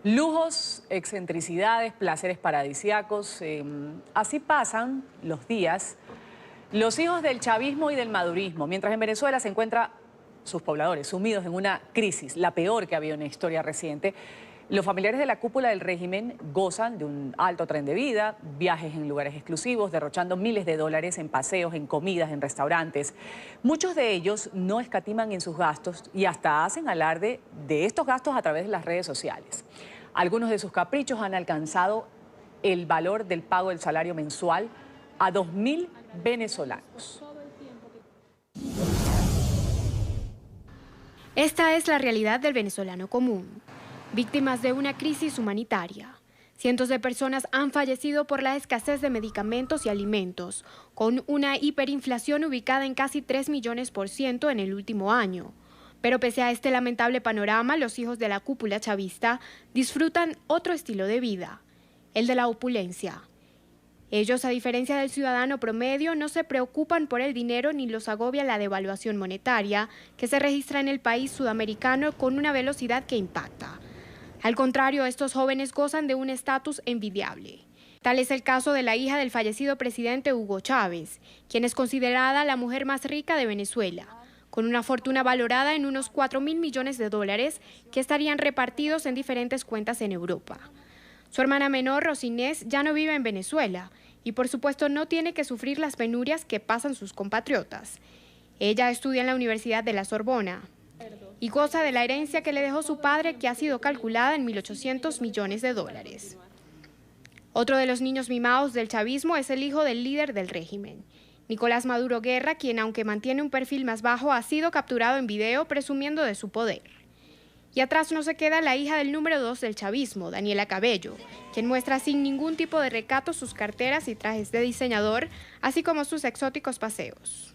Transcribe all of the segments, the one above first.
Lujos, excentricidades, placeres paradisíacos, así pasan los días los hijos del chavismo y del madurismo, mientras en Venezuela se encuentran sus pobladores sumidos en una crisis, la peor que ha habido en la historia reciente. Los familiares de la cúpula del régimen gozan de un alto tren de vida, viajes en lugares exclusivos, derrochando miles de dólares en paseos, en comidas, en restaurantes. Muchos de ellos no escatiman en sus gastos y hasta hacen alarde de estos gastos a través de las redes sociales. Algunos de sus caprichos han alcanzado el valor del pago del salario mensual a 2.000 venezolanos. Esta es la realidad del venezolano común, víctimas de una crisis humanitaria. Cientos de personas han fallecido por la escasez de medicamentos y alimentos, con una hiperinflación ubicada en casi 3 millones% en el último año. Pero pese a este lamentable panorama, los hijos de la cúpula chavista disfrutan otro estilo de vida, el de la opulencia. Ellos, a diferencia del ciudadano promedio, no se preocupan por el dinero ni los agobia la devaluación monetaria que se registra en el país sudamericano con una velocidad que impacta. Al contrario, estos jóvenes gozan de un estatus envidiable. Tal es el caso de la hija del fallecido presidente Hugo Chávez, quien es considerada la mujer más rica de Venezuela, con una fortuna valorada en unos 4.000 millones de dólares que estarían repartidos en diferentes cuentas en Europa. Su hermana menor, Rosinés, ya no vive en Venezuela y por supuesto no tiene que sufrir las penurias que pasan sus compatriotas. Ella estudia en la Universidad de la Sorbona y goza de la herencia que le dejó su padre, que ha sido calculada en 1.800 millones de dólares. Otro de los niños mimados del chavismo es el hijo del líder del régimen, Nicolás Maduro Guerra, quien, aunque mantiene un perfil más bajo, ha sido capturado en video presumiendo de su poder. Y atrás no se queda la hija del número 2 del chavismo, Daniela Cabello, quien muestra sin ningún tipo de recato sus carteras y trajes de diseñador, así como sus exóticos paseos.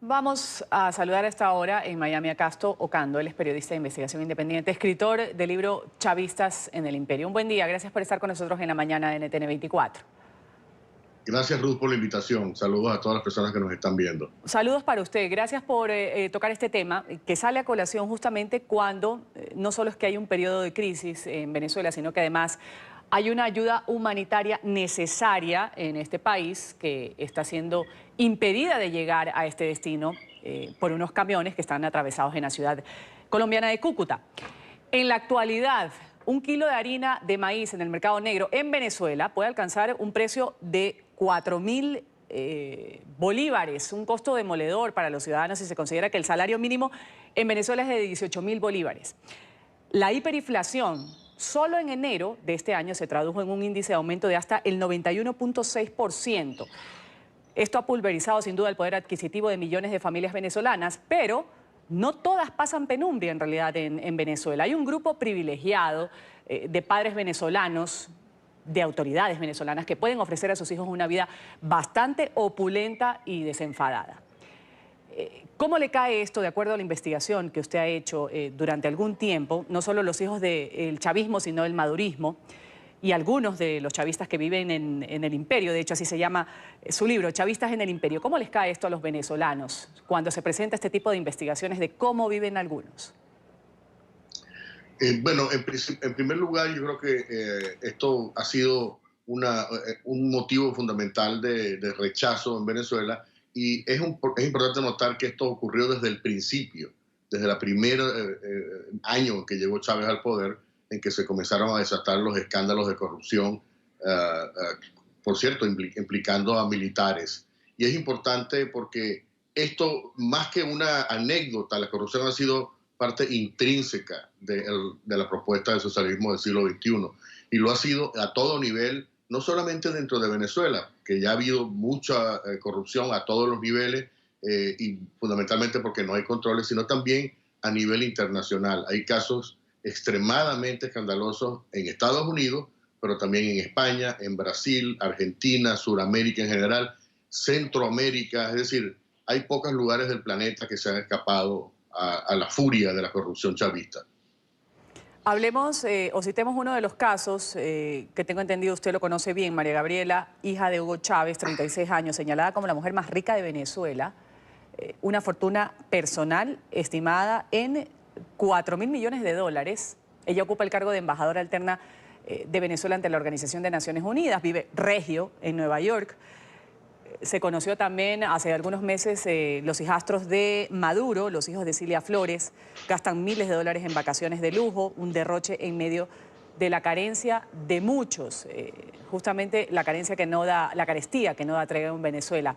Vamos a saludar a esta hora en Miami a Casto Ocando. Él es periodista de investigación independiente, escritor del libro Chavistas en el Imperio. Un buen día, gracias por estar con nosotros en la mañana de NTN 24. Gracias, Ruth, por la invitación. Saludos a todas las personas que nos están viendo. Saludos para usted. Gracias por tocar este tema que sale a colación justamente cuando no solo es que hay un periodo de crisis en Venezuela, sino que además hay una ayuda humanitaria necesaria en este país que está siendo impedida de llegar a este destino por unos camiones que están atravesados en la ciudad colombiana de Cúcuta. En la actualidad, un kilo de harina de maíz en el mercado negro en Venezuela puede alcanzar un precio de 4.000 bolívares, un costo demoledor para los ciudadanos si se considera que el salario mínimo en Venezuela es de 18.000 bolívares. La hiperinflación solo en enero de este año se tradujo en un índice de aumento de hasta el 91.6%. Esto ha pulverizado sin duda el poder adquisitivo de millones de familias venezolanas, pero no todas pasan penumbria en realidad en Venezuela. Hay un grupo privilegiado de padres venezolanos, de autoridades venezolanas que pueden ofrecer a sus hijos una vida bastante opulenta y desenfadada. ¿Cómo le cae esto, de acuerdo a la investigación que usted ha hecho durante algún tiempo, no solo los hijos del chavismo, sino del madurismo, y algunos de los chavistas que viven en el imperio? De hecho, así se llama su libro, Chavistas en el Imperio. ¿Cómo les cae esto a los venezolanos cuando se presenta este tipo de investigaciones de cómo viven algunos? Bueno, en primer lugar, yo creo que esto ha sido un motivo fundamental de rechazo en Venezuela, y es importante notar que esto ocurrió desde el principio, desde el primer año en que llegó Chávez al poder, en que se comenzaron a desatar los escándalos de corrupción, por cierto, implicando a militares. Y es importante porque esto, más que una anécdota, la corrupción ha sido parte intrínseca de la propuesta del socialismo del siglo XXI. Y lo ha sido a todo nivel, no solamente dentro de Venezuela, que ya ha habido mucha corrupción a todos los niveles, y fundamentalmente porque no hay controles, sino también a nivel internacional. Hay casos extremadamente escandalosos en Estados Unidos, pero también en España, en Brasil, Argentina, Sudamérica en general, Centroamérica. Es decir, hay pocos lugares del planeta que se han escapado a la furia de la corrupción chavista. Hablemos o citemos uno de los casos que tengo entendido usted lo conoce bien, María Gabriela, hija de Hugo Chávez, 36 años, señalada como la mujer más rica de Venezuela, una fortuna personal estimada en 4.000 millones de dólares Ella ocupa el cargo de embajadora alterna de Venezuela ante la Organización de Naciones Unidas. Vive regio en Nueva York. Se conoció también hace algunos meses los hijastros de Maduro, los hijos de Cilia Flores, gastan miles de dólares en vacaciones de lujo, un derroche en medio de la carencia de muchos, justamente la carestía que no da tregua en Venezuela.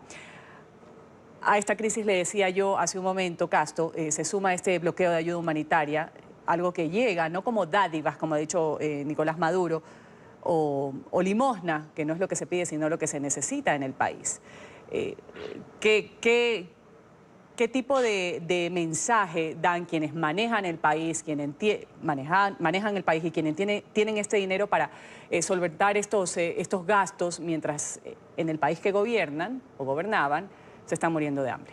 A esta crisis, le decía yo hace un momento, Casto, se suma este bloqueo de ayuda humanitaria, algo que llega no como dádivas, como ha dicho Nicolás Maduro, o limosna, que no es lo que se pide, sino lo que se necesita en el país. ¿Qué tipo de mensaje dan quienes manejan el país, quienes manejan el país y quienes tienen este dinero para solventar estos gastos, mientras en el país que gobiernan o gobernaban se están muriendo de hambre?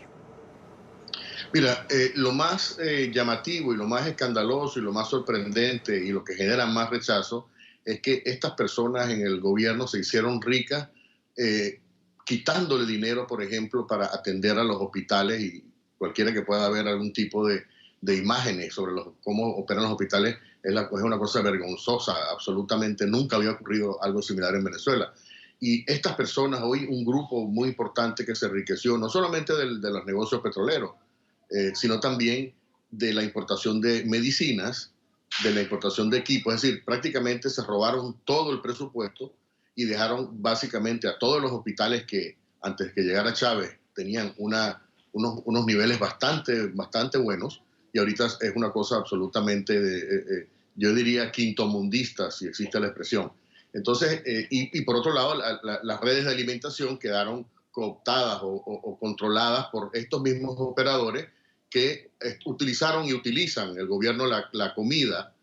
Mira, lo más llamativo y lo más escandaloso y lo más sorprendente y lo que genera más rechazo es que estas personas en el gobierno se hicieron ricas quitándole dinero, por ejemplo, para atender a los hospitales, y cualquiera que pueda ver algún tipo de imágenes sobre cómo operan los hospitales es una cosa vergonzosa, absolutamente nunca había ocurrido algo similar en Venezuela. Y estas personas, hoy un grupo muy importante que se enriqueció, no solamente de los negocios petroleros, sino también de la importación de medicinas, de la importación de equipos, es decir, prácticamente se robaron todo el presupuesto y dejaron básicamente a todos los hospitales que antes que llegara Chávez tenían unos niveles bastante buenos, y ahorita es una cosa absolutamente, yo diría, quintomundista, si existe la expresión. Entonces, y por otro lado, las redes de alimentación quedaron cooptadas o controladas por estos mismos operadores que utilizaron y utilizan el gobierno la comida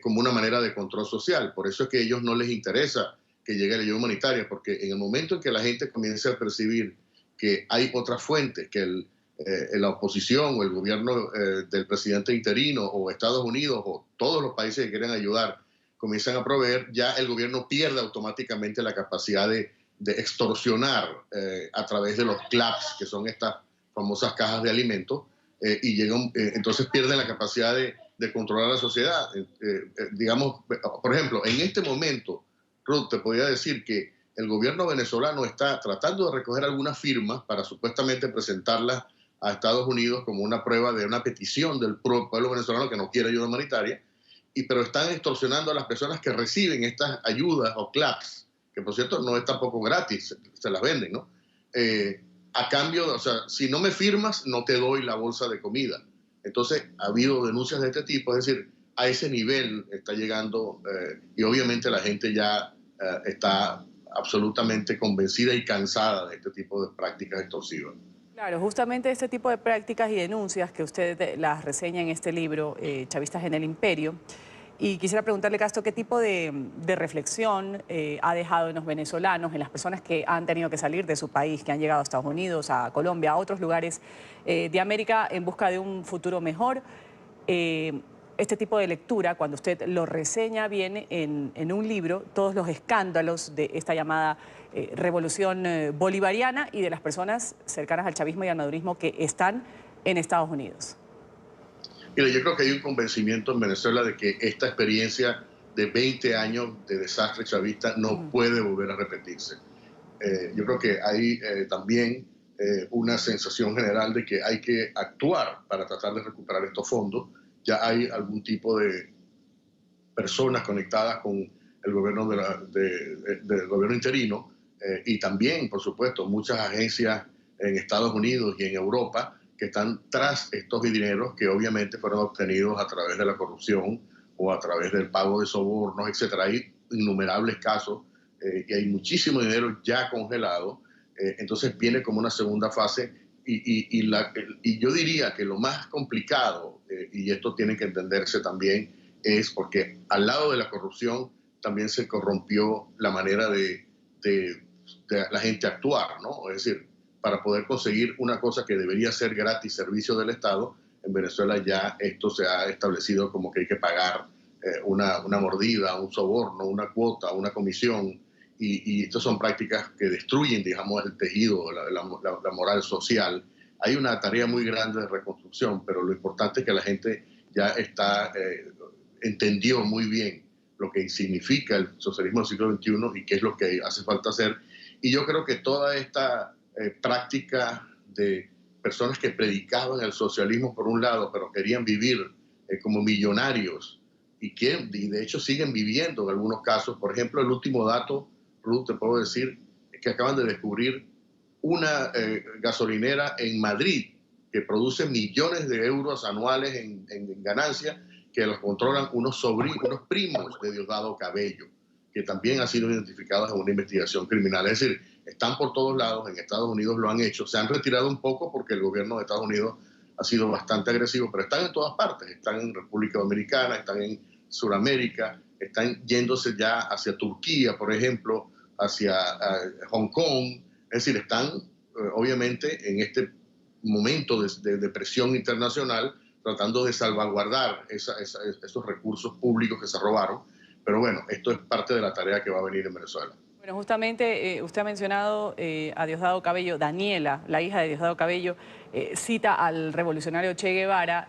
como una manera de control social. Por eso es que a ellos no les interesa que llegue la ayuda humanitaria, porque en el momento en que la gente comience a percibir que hay otras fuentes, que la oposición o el gobierno del presidente interino o Estados Unidos o todos los países que quieren ayudar comienzan a proveer, ya el gobierno pierde automáticamente la capacidad de extorsionar a través de los CLAPS, que son estas famosas cajas de alimentos, y entonces pierden la capacidad de controlar la sociedad. Digamos, por ejemplo, en este momento, Ruth, te podría decir que el gobierno venezolano está tratando de recoger algunas firmas para supuestamente presentarlas a Estados Unidos como una prueba de una petición del pueblo venezolano que no quiere ayuda humanitaria, pero están extorsionando a las personas que reciben estas ayudas o CLAPS, que por cierto no es tampoco gratis, se las venden, ¿no? A cambio, o sea, si no me firmas, no te doy la bolsa de comida. Entonces, ha habido denuncias de este tipo, es decir, a ese nivel está llegando, y obviamente la gente ya está absolutamente convencida y cansada de este tipo de prácticas extorsivas. Claro, justamente este tipo de prácticas y denuncias que usted las reseña en este libro, Chavistas en el Imperio. Y quisiera preguntarle, Castro, ¿qué tipo de reflexión ha dejado en los venezolanos, en las personas que han tenido que salir de su país, que han llegado a Estados Unidos, a Colombia, a otros lugares de América en busca de un futuro mejor? Este tipo de lectura, cuando usted lo reseña bien en un libro, todos los escándalos de esta llamada revolución bolivariana y de las personas cercanas al chavismo y al madurismo que están en Estados Unidos. Mira, yo creo que hay un convencimiento en Venezuela de que esta experiencia de 20 años de desastre chavista no puede volver a repetirse. Yo creo que hay también una sensación general de que hay que actuar para tratar de recuperar estos fondos. Ya hay algún tipo de personas conectadas con el gobierno del gobierno interino, y también, por supuesto, muchas agencias en Estados Unidos y en Europa que están tras estos dineros que obviamente fueron obtenidos a través de la corrupción o a través del pago de sobornos, etcétera. Hay innumerables casos y hay muchísimo dinero ya congelado. Entonces viene como una segunda fase y yo diría que lo más complicado, y esto tiene que entenderse también, es porque al lado de la corrupción también se corrompió la manera de la gente actuar, ¿no? Es decir, para poder conseguir una cosa que debería ser gratis, servicio del Estado, en Venezuela ya esto se ha establecido como que hay que pagar una mordida, un soborno, una cuota, una comisión, y estas son prácticas que destruyen, digamos, el tejido, la moral social. Hay una tarea muy grande de reconstrucción, pero lo importante es que la gente ya está entendió muy bien lo que significa el socialismo del siglo XXI y qué es lo que hace falta hacer. Y yo creo que toda esta práctica de personas que predicaban el socialismo por un lado, pero querían vivir como millonarios y de hecho siguen viviendo en algunos casos. Por ejemplo, el último dato, Ruth, te puedo decir, es que acaban de descubrir una gasolinera en Madrid que produce millones de euros anuales en ganancia, que los controlan unos primos de Diosdado Cabello, que también han sido identificados en una investigación criminal. Es decir, están por todos lados, en Estados Unidos lo han hecho, se han retirado un poco porque el gobierno de Estados Unidos ha sido bastante agresivo, pero están en todas partes, están en República Dominicana, están en Sudamérica, están yéndose ya hacia Turquía, por ejemplo, hacia Hong Kong. Es decir, están obviamente en este momento de presión internacional tratando de salvaguardar esos recursos públicos que se robaron. Pero bueno, esto es parte de la tarea que va a venir en Venezuela. Bueno, justamente usted ha mencionado a Diosdado Cabello. Daniela, la hija de Diosdado Cabello, cita al revolucionario Che Guevara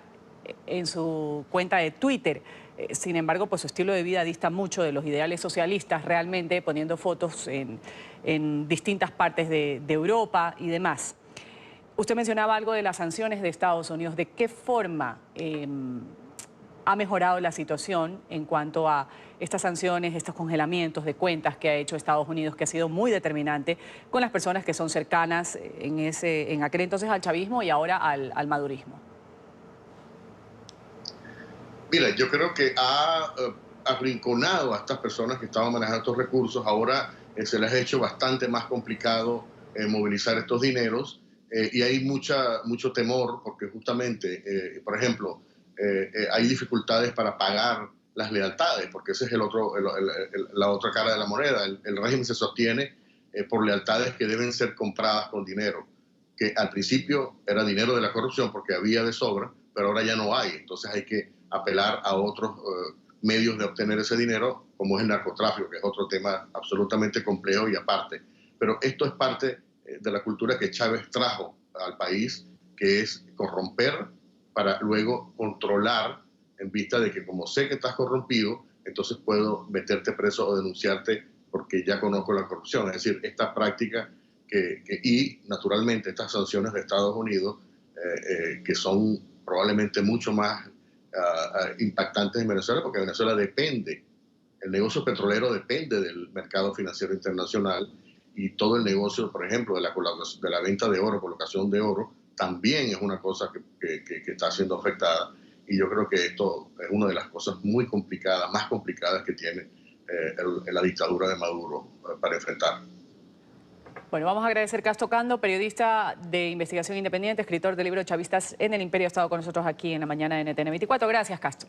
en su cuenta de Twitter. Sin embargo, pues su estilo de vida dista mucho de los ideales socialistas, realmente poniendo fotos en distintas partes de Europa y demás. Usted mencionaba algo de las sanciones de Estados Unidos. ¿De qué forma ha mejorado la situación en cuanto a estas sanciones, estos congelamientos de cuentas que ha hecho Estados Unidos, que ha sido muy determinante con las personas que son cercanas en aquel entonces al chavismo y ahora al madurismo? Mira, yo creo que ha arrinconado a estas personas que estaban manejando estos recursos. Ahora se les ha hecho bastante más complicado movilizar estos dineros y hay mucho temor porque justamente, por ejemplo, hay dificultades para pagar las lealtades, porque ese es la otra cara de la moneda. El régimen se sostiene por lealtades que deben ser compradas con dinero, que al principio era dinero de la corrupción porque había de sobra, pero ahora ya no hay. Entonces hay que apelar a otros medios de obtener ese dinero, como es el narcotráfico, que es otro tema absolutamente complejo y aparte. Pero esto es parte de la cultura que Chávez trajo al país, que es corromper para luego controlar en vista de que como sé que estás corrompido, entonces puedo meterte preso o denunciarte porque ya conozco la corrupción. Es decir, esta práctica y naturalmente estas sanciones de Estados Unidos que son probablemente mucho más impactantes en Venezuela, porque Venezuela depende, el negocio petrolero depende del mercado financiero internacional y todo el negocio, por ejemplo, de la venta de oro, colocación de oro, también es una cosa que está siendo afectada. Y yo creo que esto es una de las cosas muy complicadas, más complicadas que tiene la dictadura de Maduro para enfrentar. Bueno, vamos a agradecer a Casto Cando, periodista de investigación independiente, escritor del libro Chavistas en el Imperio, ha estado con nosotros aquí en la mañana de NTN 24. Gracias, Casto.